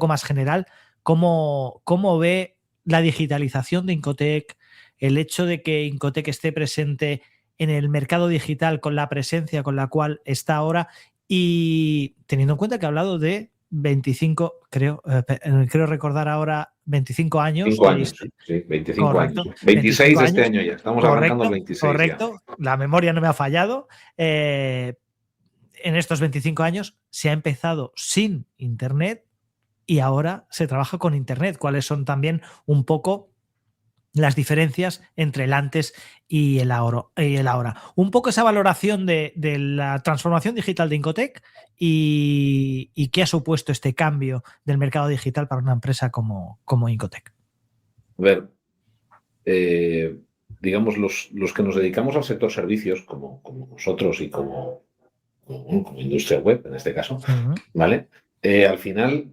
más general. ¿Cómo ve la digitalización de Incotec, el hecho de que Incotec esté presente en el mercado digital con la presencia con la cual está ahora y teniendo en cuenta que ha hablado de 25, creo recordar ahora 25 años. 5 años, sí, 25 correcto, años. 26 25 este años, año ya, estamos arrancando el 26 correcto, ya. La memoria no me ha fallado. En estos 25 años se ha empezado sin Internet y ahora se trabaja con Internet. ¿Cuáles son también un poco las diferencias entre el antes y el ahora? Un poco esa valoración de la transformación digital de Incotec y qué ha supuesto este cambio del mercado digital para una empresa como Incotec. A ver, digamos, los que nos dedicamos al sector servicios, como nosotros y como industria web, en este caso, uh-huh. ¿Vale? Al final,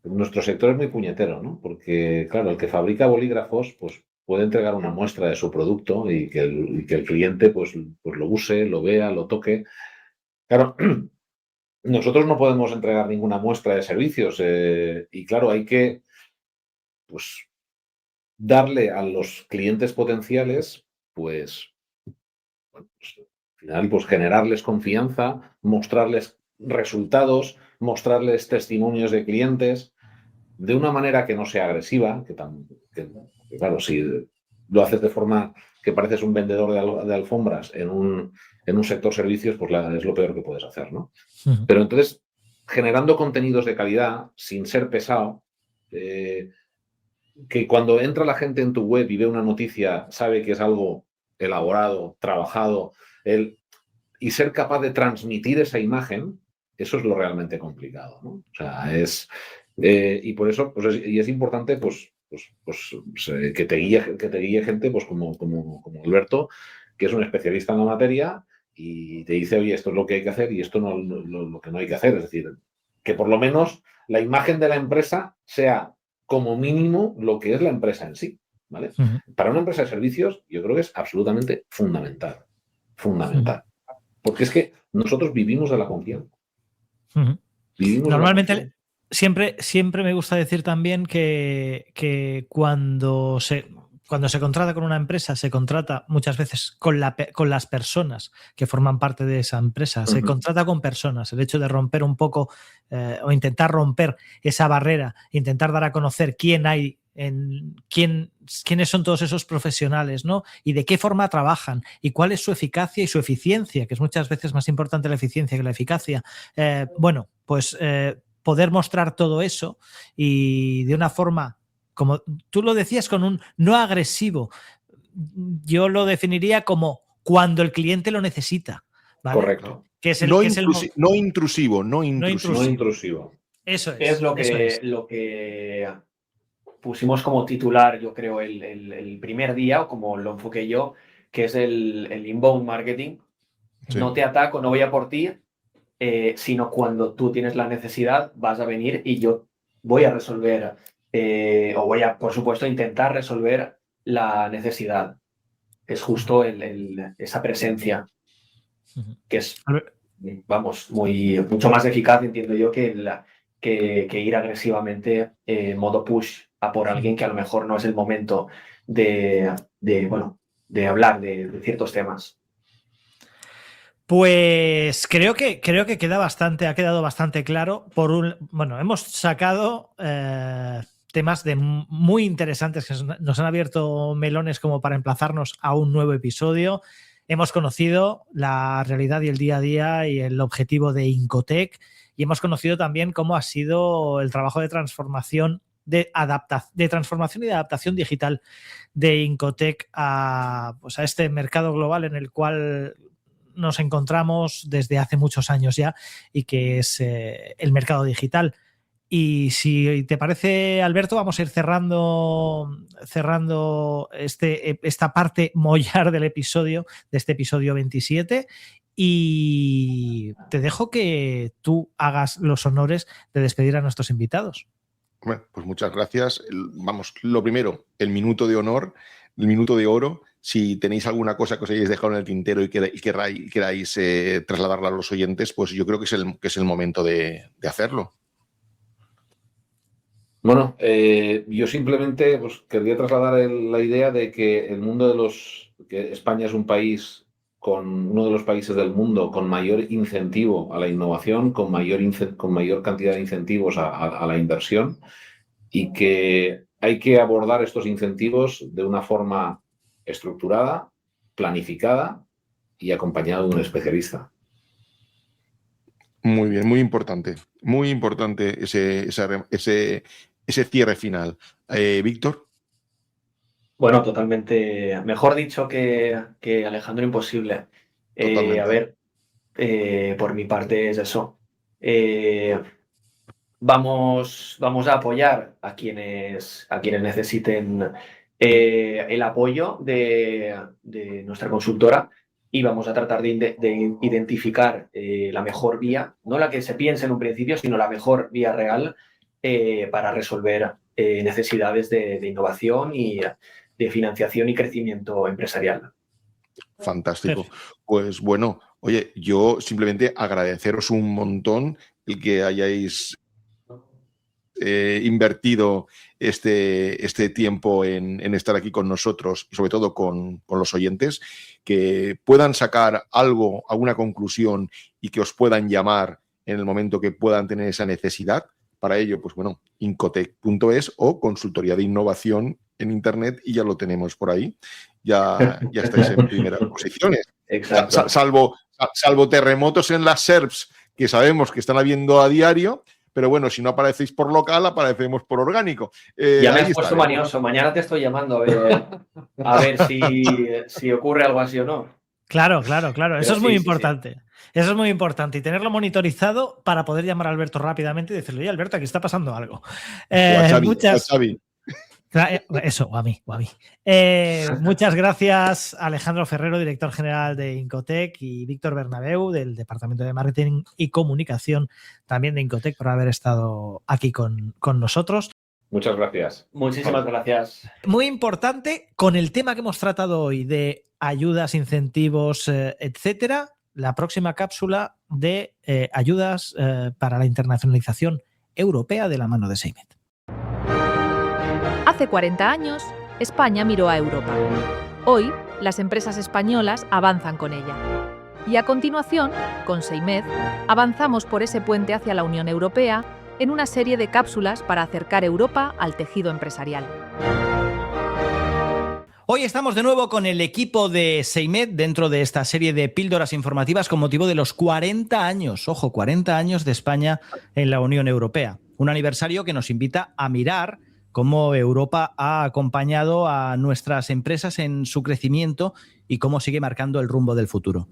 nuestro sector es muy puñetero, ¿no? Porque, claro, el que fabrica bolígrafos, pues puede entregar una muestra de su producto y que el cliente pues lo use, lo vea, lo toque. Claro, nosotros no podemos entregar ninguna muestra de servicios y, claro, hay que, pues, darle a los clientes potenciales, pues, bueno, pues al final, pues generarles confianza, mostrarles resultados, mostrarles testimonios de clientes de una manera que no sea agresiva, que claro, si lo haces de forma que pareces un vendedor de alfombras en un sector servicios, pues es lo peor que puedes hacer, ¿no? Uh-huh. Pero entonces, generando contenidos de calidad, sin ser pesado, que cuando entra la gente en tu web y ve una noticia, sabe que es algo elaborado, trabajado, y ser capaz de transmitir esa imagen, Eso es lo realmente complicado, ¿no? O sea, y por eso es importante que te guíe gente pues como Alberto, que es un especialista en la materia y te dice, oye, esto es lo que hay que hacer y esto no lo que no hay que hacer. Es decir, que por lo menos la imagen de la empresa sea como mínimo lo que es la empresa en sí, ¿vale? Uh-huh. Para una empresa de servicios yo creo que es absolutamente fundamental. Fundamental. Uh-huh. Porque es que nosotros vivimos de la confianza. Uh-huh. Normalmente siempre me gusta decir también que cuando se contrata con una empresa, se contrata muchas veces con las personas que forman parte de esa empresa. Se contrata con personas. El hecho de romper un poco o intentar romper esa barrera, intentar dar a conocer quiénes son todos esos profesionales, ¿no? Y de qué forma trabajan y cuál es su eficacia y su eficiencia, que es muchas veces más importante la eficiencia que la eficacia. Poder mostrar todo eso y de una forma, como tú lo decías, con un no agresivo. Yo lo definiría como cuando el cliente lo necesita, ¿vale? Correcto. Que es no intrusivo. Eso es lo que pusimos como titular, yo creo, el primer día, o como lo enfoqué yo, que es el inbound marketing. Sí. No te ataco, no voy a por ti, sino cuando tú tienes la necesidad, vas a venir y yo voy a resolver, o voy a, por supuesto, intentar resolver la necesidad. Es justo esa presencia, que es, vamos, mucho más eficaz, entiendo yo, que ir agresivamente modo push a por alguien que a lo mejor no es el momento de hablar de ciertos temas. Pues creo que ha quedado bastante claro. Hemos sacado temas muy interesantes que nos han abierto melones como para emplazarnos a un nuevo episodio. Hemos conocido la realidad y el día a día y el objetivo de Incotec, y hemos conocido también cómo ha sido el trabajo de transformación de transformación y de adaptación digital de Incotec a este mercado global en el cual nos encontramos desde hace muchos años ya, y que es el mercado digital. Y si te parece, Alberto, vamos a ir cerrando esta parte mollar del episodio, de este episodio 27, y te dejo que tú hagas los honores de despedir a nuestros invitados. Bueno, pues muchas gracias. Vamos, lo primero, el minuto de honor, el minuto de oro. Si tenéis alguna cosa que os hayáis dejado en el tintero y queráis trasladarla a los oyentes, pues yo creo que es el momento de hacerlo. Bueno, yo simplemente querría trasladar la idea de que el mundo que España es un país uno de los países del mundo con mayor incentivo a la innovación, con mayor cantidad de incentivos a la inversión, y que hay que abordar estos incentivos de una forma estructurada, planificada y acompañado de un especialista. Muy bien, muy importante ese cierre final. Víctor. Bueno, totalmente. Mejor dicho que Alejandro, imposible. A ver, por mi parte es eso. Vamos a apoyar a quienes necesiten el apoyo de nuestra consultora, y vamos a tratar de identificar la mejor vía, no la que se piense en un principio, sino la mejor vía real para resolver necesidades de innovación y de financiación y crecimiento empresarial. Fantástico. Pues bueno, oye, yo simplemente agradeceros un montón el que hayáis invertido este tiempo en estar aquí con nosotros, y sobre todo con los oyentes, que puedan sacar alguna conclusión y que os puedan llamar en el momento que puedan tener esa necesidad. Para ello, pues bueno, incotec.es o consultoría de innovación en internet, y ya lo tenemos por ahí. Ya estáis en primeras posiciones. Exacto. Salvo terremotos en las SERPs, que sabemos que están habiendo a diario, pero bueno, si no aparecéis por local, aparecemos por orgánico. Ya me has puesto manioso. Mañana te estoy llamando a ver si ocurre algo así o no. Claro. Eso es muy importante. Eso es muy importante y tenerlo monitorizado para poder llamar a Alberto rápidamente y decirle, oye, Alberto, aquí está pasando algo. Xavi. Eso, o a mí. Muchas gracias, Alejandro Ferrero, director general de Incotec, y Víctor Bernabeu, del Departamento de Marketing y Comunicación, también de Incotec, por haber estado aquí con nosotros. Muchas gracias. Muchísimas gracias. Muy importante, con el tema que hemos tratado hoy de ayudas, incentivos, etcétera, la próxima cápsula de ayudas para la internacionalización europea de la mano de SEIMED. Hace 40 años, España miró a Europa. Hoy, las empresas españolas avanzan con ella. Y a continuación, con SEIMED, avanzamos por ese puente hacia la Unión Europea en una serie de cápsulas para acercar Europa al tejido empresarial. Hoy estamos de nuevo con el equipo de SEIMED dentro de esta serie de píldoras informativas con motivo de los 40 años, ojo, 40 años de España en la Unión Europea. Un aniversario que nos invita a mirar cómo Europa ha acompañado a nuestras empresas en su crecimiento y cómo sigue marcando el rumbo del futuro.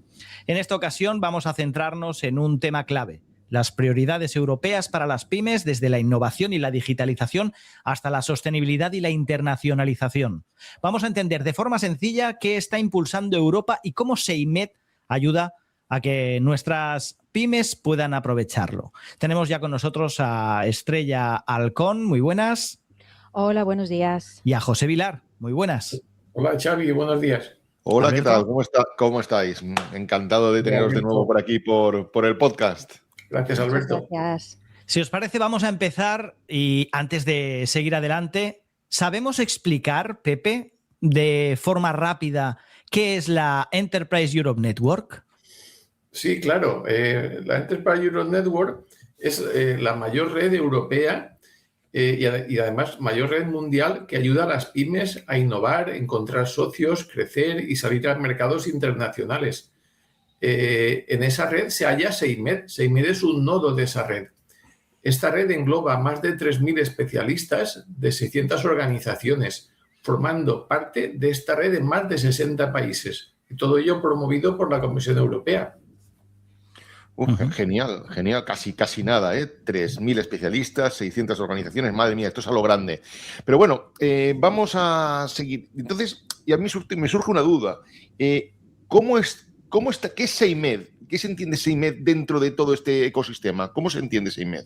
En esta ocasión vamos a centrarnos en un tema clave: las prioridades europeas para las pymes, desde la innovación y la digitalización hasta la sostenibilidad y la internacionalización. Vamos a entender de forma sencilla qué está impulsando Europa y cómo SEIMED ayuda a que nuestras pymes puedan aprovecharlo. Tenemos ya con nosotros a Estrella Alcón, muy buenas. Hola, buenos días. Y a José Vilar, muy buenas. Hola, Xavi, buenos días. Hola, Alberto. ¿qué tal? ¿Cómo estáis? Encantado de teneros de nuevo por aquí, por el podcast. Gracias, Alberto. Gracias. Si os parece, vamos a empezar y antes de seguir adelante, ¿sabemos explicar, Pepe, de forma rápida qué es la Enterprise Europe Network? Sí, claro. La Enterprise Europe Network es la mayor red europea y además mayor red mundial que ayuda a las pymes a innovar, encontrar socios, crecer y salir a mercados internacionales. En esa red se halla SEIMED. SEIMED es un nodo de esa red. Esta red engloba más de 3.000 especialistas de 600 organizaciones, formando parte de esta red en más de 60 países. Y todo ello promovido por la Comisión Europea. Genial, casi nada, 3.000 especialistas, 600 organizaciones, madre mía, esto es a lo grande. Pero bueno, vamos a seguir. Entonces, y a mí me surge una duda. ¿Qué es SEIMED? ¿Qué se entiende SEIMED dentro de todo este ecosistema? ¿Cómo se entiende SEIMED?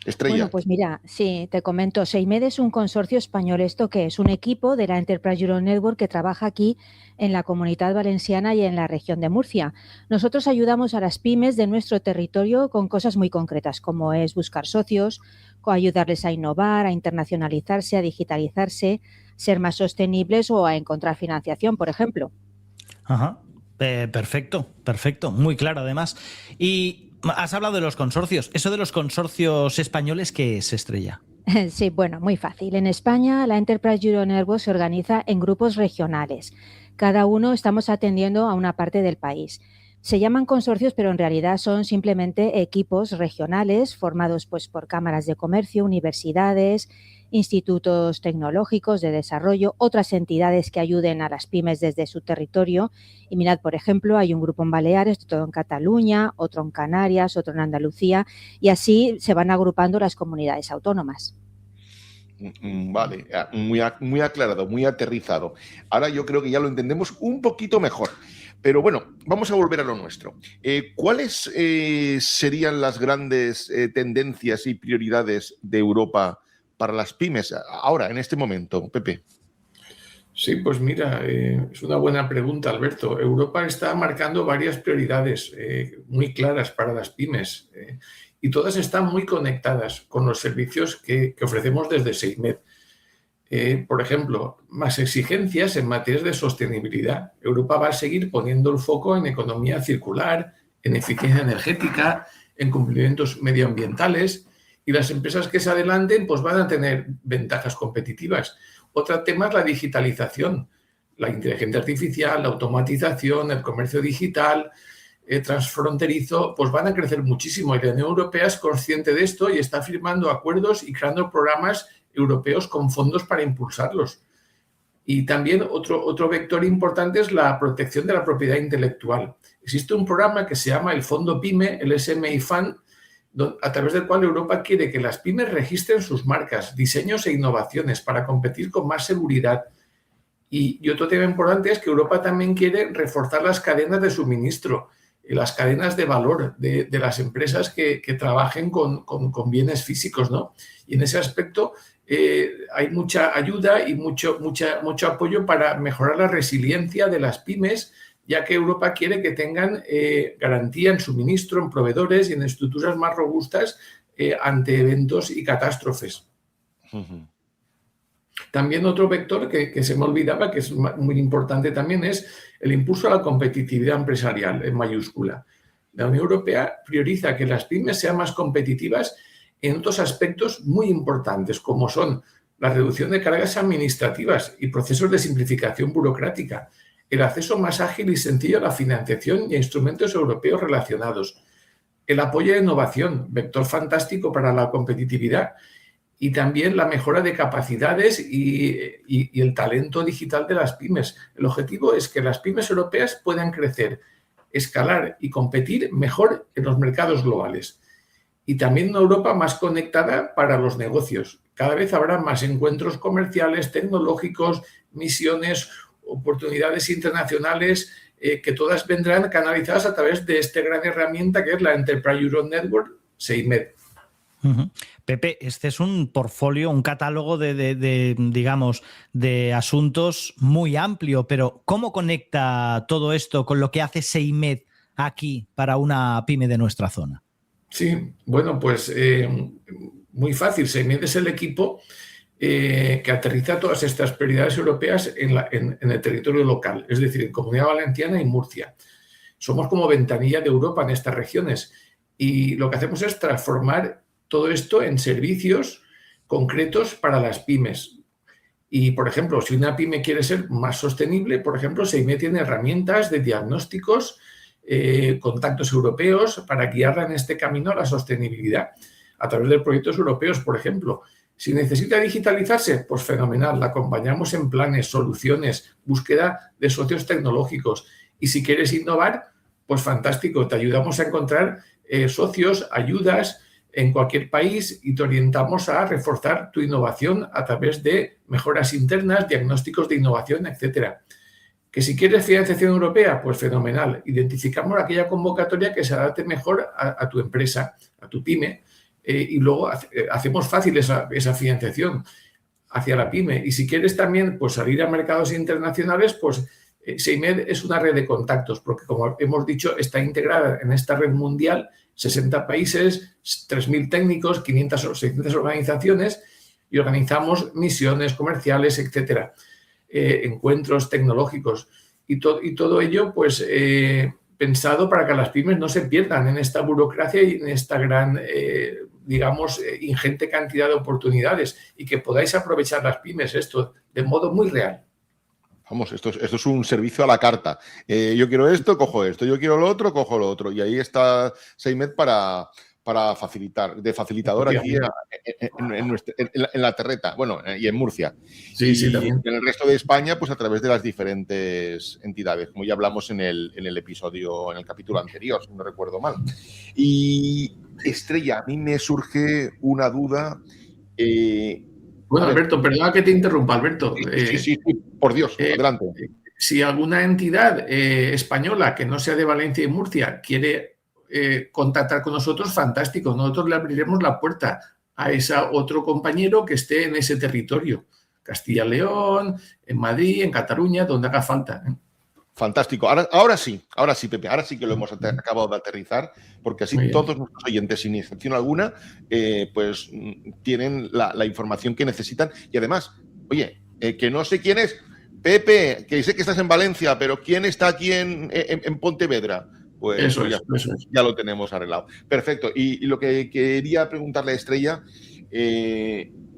Estrella. Bueno, pues mira, sí, te comento. SEIMED es un consorcio español. ¿Esto qué es? Un equipo de la Enterprise Europe Network que trabaja aquí en la Comunidad Valenciana y en la región de Murcia. Nosotros ayudamos a las pymes de nuestro territorio con cosas muy concretas, como es buscar socios, ayudarles a innovar, a internacionalizarse, a digitalizarse, ser más sostenibles o a encontrar financiación, por ejemplo. Ajá. Perfecto. Muy claro, además. Y has hablado de los consorcios. ¿Eso de los consorcios españoles qué es, Estrella? Sí, bueno, muy fácil. En España, la Enterprise Europe Network se organiza en grupos regionales. Cada uno estamos atendiendo a una parte del país. Se llaman consorcios, pero en realidad son simplemente equipos regionales formados pues, por cámaras de comercio, universidades, institutos tecnológicos de desarrollo, otras entidades que ayuden a las pymes desde su territorio. Y mirad, por ejemplo, hay un grupo en Baleares, otro en Cataluña, otro en Canarias, otro en Andalucía, y así se van agrupando las comunidades autónomas. Vale, muy aclarado, muy aterrizado. Ahora yo creo que ya lo entendemos un poquito mejor. Pero bueno, vamos a volver a lo nuestro. ¿Cuáles serían las grandes tendencias y prioridades de Europa para las pymes ahora, en este momento, Pepe? Sí, pues mira, es una buena pregunta, Alberto. Europa está marcando varias prioridades muy claras para las pymes y todas están muy conectadas con los servicios que ofrecemos desde SEIMED. Por ejemplo, más exigencias en materias de sostenibilidad. Europa va a seguir poniendo el foco en economía circular, en eficiencia energética, en cumplimientos medioambientales, y las empresas que se adelanten pues van a tener ventajas competitivas. Otro tema es la digitalización, la inteligencia artificial, la automatización, el comercio digital, transfronterizo, pues van a crecer muchísimo y la Unión Europea es consciente de esto y está firmando acuerdos y creando programas europeos con fondos para impulsarlos. Y también otro vector importante es la protección de la propiedad intelectual. Existe un programa que se llama el Fondo PYME, el SMI Fund, a través del cual Europa quiere que las pymes registren sus marcas, diseños e innovaciones para competir con más seguridad. Y otro tema importante es que Europa también quiere reforzar las cadenas de suministro, las cadenas de valor de las empresas que trabajen con bienes físicos, ¿no? Y en ese aspecto hay mucha ayuda y mucho apoyo para mejorar la resiliencia de las pymes, ya que Europa quiere que tengan garantía en suministro, en proveedores y en estructuras más robustas ante eventos y catástrofes. Uh-huh. También otro vector que se me olvidaba, que es muy importante también, es el impulso a la competitividad empresarial, en mayúscula. La Unión Europea prioriza que las pymes sean más competitivas en otros aspectos muy importantes, como son la reducción de cargas administrativas y procesos de simplificación burocrática, el acceso más ágil y sencillo a la financiación y a instrumentos europeos relacionados, el apoyo a la innovación, vector fantástico para la competitividad, y también la mejora de capacidades y el talento digital de las pymes. El objetivo es que las pymes europeas puedan crecer, escalar y competir mejor en los mercados globales. Y también una Europa más conectada para los negocios. Cada vez habrá más encuentros comerciales, tecnológicos, misiones, oportunidades internacionales, que todas vendrán canalizadas a través de esta gran herramienta que es la Enterprise Europe Network, SEIMED. Uh-huh. Pepe, este es un portfolio, un catálogo digamos, de asuntos muy amplio, pero ¿cómo conecta todo esto con lo que hace SEIMED aquí para una pyme de nuestra zona? Sí, bueno, pues muy fácil. SEIMED es el equipo que aterriza todas estas prioridades europeas en el territorio local, es decir, en Comunidad Valenciana y Murcia. Somos como ventanilla de Europa en estas regiones y lo que hacemos es transformar todo esto en servicios concretos para las pymes. Y, por ejemplo, si una pyme quiere ser más sostenible, por ejemplo, SEIMED tiene herramientas de diagnósticos, contactos europeos para guiarla en este camino a la sostenibilidad a través de proyectos europeos, por ejemplo. Si necesita digitalizarse, pues fenomenal, la acompañamos en planes, soluciones, búsqueda de socios tecnológicos. Y si quieres innovar, pues fantástico, te ayudamos a encontrar socios, ayudas en cualquier país y te orientamos a reforzar tu innovación a través de mejoras internas, diagnósticos de innovación, etcétera. Que si quieres financiación europea, pues fenomenal. Identificamos aquella convocatoria que se adapte mejor a tu empresa, a tu pyme, y luego hacemos fácil esa financiación hacia la pyme. Y si quieres también pues, salir a mercados internacionales, pues SEIMED es una red de contactos, porque como hemos dicho, está integrada en esta red mundial, 60 países, 3.000 técnicos, 500 o 600 organizaciones, y organizamos misiones comerciales, etcétera, encuentros tecnológicos. Y todo ello, pues, pensado para que las pymes no se pierdan en esta burocracia y en esta gran, ingente cantidad de oportunidades y que podáis aprovechar las pymes esto de modo muy real. Vamos, esto es un servicio a la carta. Yo quiero esto, cojo esto. Yo quiero lo otro, cojo lo otro. Y ahí está SEIMED para facilitar, de facilitador aquí en la terreta, bueno, y en Murcia. Sí, también. En el resto de España, pues a través de las diferentes entidades, como ya hablamos en el episodio, en el capítulo anterior, si no recuerdo mal. Y Estrella, a mí me surge una duda. Bueno, Alberto, perdona que te interrumpa, Alberto. Sí, por Dios, adelante. Si alguna entidad española que no sea de Valencia y Murcia quiere contactar con nosotros, fantástico. Nosotros le abriremos la puerta a ese otro compañero que esté en ese territorio. Castilla-León, en Madrid, en Cataluña, donde haga falta. Fantástico. Ahora sí, Pepe, ahora sí que lo hemos acabado de aterrizar, porque así todos nuestros oyentes, sin excepción alguna, pues tienen la información que necesitan. Y además, oye, que no sé quién es, Pepe, que sé que estás en Valencia, pero ¿quién está aquí en Pontevedra? Pues eso ya lo tenemos arreglado. Perfecto. Y lo que quería preguntarle a Estrella,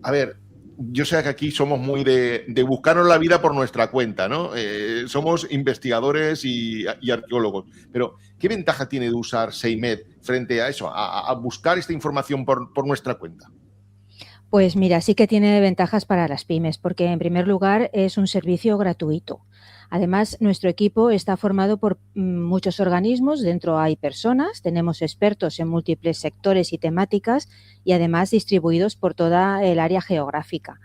a ver, yo sé que aquí somos muy de buscarnos la vida por nuestra cuenta, ¿no? Somos investigadores y arqueólogos, pero ¿qué ventaja tiene de usar SEIMED frente a eso, a buscar esta información por nuestra cuenta? Pues mira, sí que tiene ventajas para las pymes, porque en primer lugar es un servicio gratuito. Además, nuestro equipo está formado por muchos organismos, dentro hay personas, tenemos expertos en múltiples sectores y temáticas y además distribuidos por toda el área geográfica.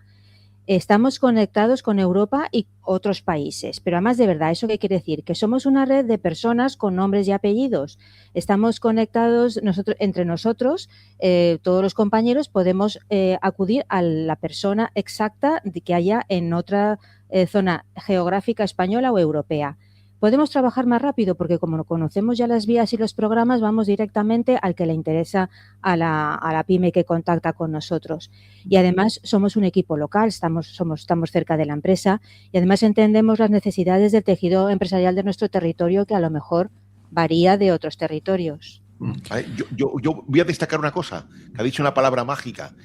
Estamos conectados con Europa y otros países, pero además de verdad, ¿eso qué quiere decir? Que somos una red de personas con nombres y apellidos. Estamos conectados entre nosotros, todos los compañeros podemos acudir a la persona exacta que haya en otra zona geográfica española o europea. Podemos trabajar más rápido porque como conocemos ya las vías y los programas, vamos directamente al que le interesa a la pyme que contacta con nosotros. Y además somos un equipo local, estamos cerca de la empresa y además entendemos las necesidades del tejido empresarial de nuestro territorio que a lo mejor varía de otros territorios. Yo voy a destacar una cosa, que ha dicho una palabra mágica,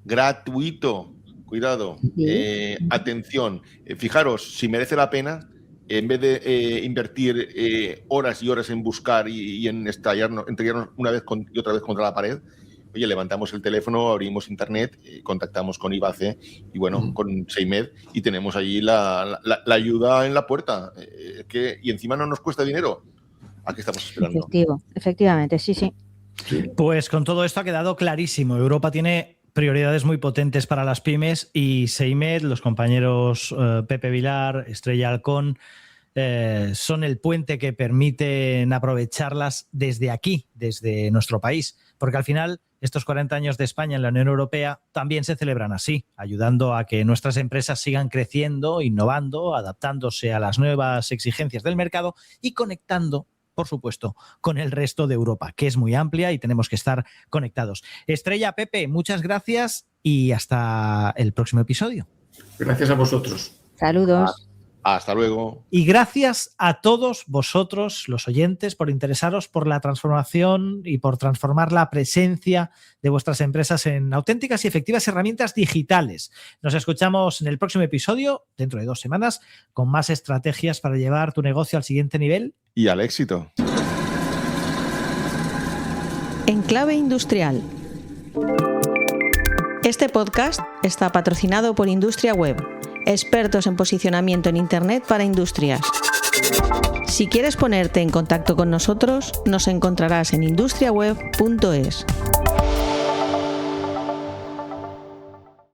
gratuito. Cuidado, ¿sí? Atención, fijaros, si merece la pena, en vez de invertir horas y horas en buscar y en estrellarnos una vez y otra vez contra la pared, oye, levantamos el teléfono, abrimos internet, contactamos con IBACE y bueno, con SEIMED y tenemos allí la ayuda en la puerta. Y encima no nos cuesta dinero. ¿A qué estamos esperando? Efectivamente, sí. Pues con todo esto ha quedado clarísimo. Europa tiene prioridades muy potentes para las pymes y SEIMED, los compañeros Pepe Vilar, Estrella Halcón, son el puente que permiten aprovecharlas desde aquí, desde nuestro país, porque al final estos 40 años de España en la Unión Europea también se celebran así, ayudando a que nuestras empresas sigan creciendo, innovando, adaptándose a las nuevas exigencias del mercado y conectando, por supuesto, con el resto de Europa, que es muy amplia y tenemos que estar conectados. Estrella, Pepe, muchas gracias y hasta el próximo episodio. Gracias a vosotros. Saludos. Hasta luego. Y gracias a todos vosotros, los oyentes, por interesaros por la transformación y por transformar la presencia de vuestras empresas en auténticas y efectivas herramientas digitales. Nos escuchamos en el próximo episodio, dentro de 2 semanas, con más estrategias para llevar tu negocio al siguiente nivel. Y al éxito. En Clave Industrial. Este podcast está patrocinado por Industria Web, expertos en posicionamiento en Internet para industrias. Si quieres ponerte en contacto con nosotros, nos encontrarás en industriaweb.es.